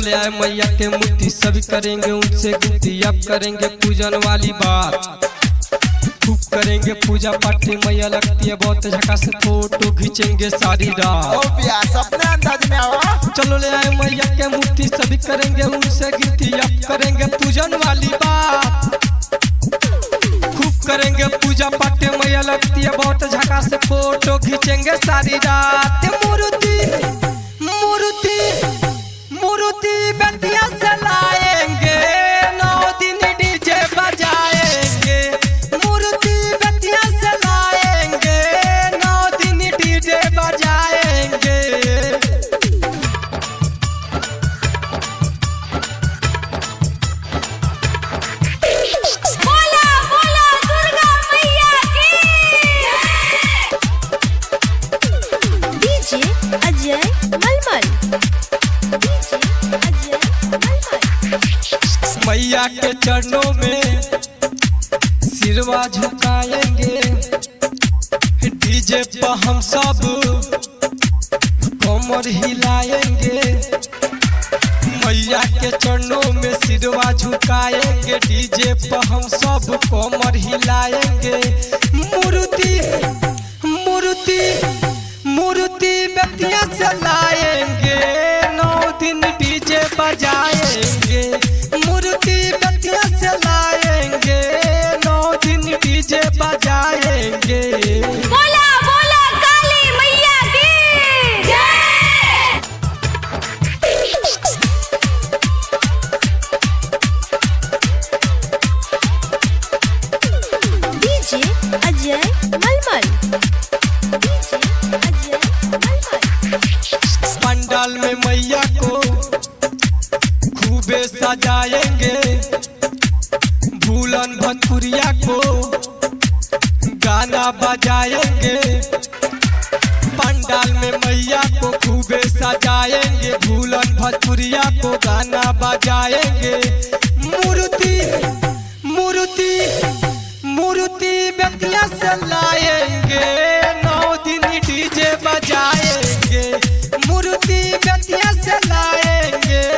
ले आए मैया के मूर्ति, सभी करेंगे उनसे गिनती। अब करेंगे पूजन वाली बात, खूब करेंगे पूजा पाठ। मैया लगती है बहुत झकास, फोटो खींचेंगे सारी रात। अपने अंदाज में आओ। चलो ले आए मैया के मूर्ति, सभी करेंगे उनसे गिनती। अब करेंगे पूजन वाली बात, खूब करेंगे पूजा पाठ। मैया लगती है बहुत झकास, फोटो खींचेंगे सारी रात। मूर्ति मूर्ति मूर्ति बेटिया से लाएंगे, 9 दिन डीजे बजाएंगे। मूर्ति बेटिया से लाएंगे, 9 दिन डीजे बजाएंगे। बोला बोला दुर्गा मैया की। डीजे अजय मलमल, डीजे अजय मलमल। मैया के चरणों में सिरवा झुकाएंगे, डीजे पर हम सब कमर हिलाएंगे। मैया के चरणों में सिरवा झुकाएंगे, डीजे पर हम सब कमर हिलाएंगे। मूर्ति मूर्ति मूर्ति बेटिया से लाएंगे, 9 दिन डीजे बजाएंगे। मूर्ति बेटिया से लाएंगे, 9 दिन डीजे बजाएंगे। बोला बोला काली मैया की जय। डीजे अजय मलमल, डीजे अजय मलमल। पंडाल में मैया को खूबे सजाएंगे, भूलन भतपुरिया को गाना बजाएंगे। पंडाल में मैया को खूबे सजाएंगे, भूलन भतपुरिया को गाना बजाएंगे। मूर्ति मूर्ति मूर्ति बेटिया से लाएंगे,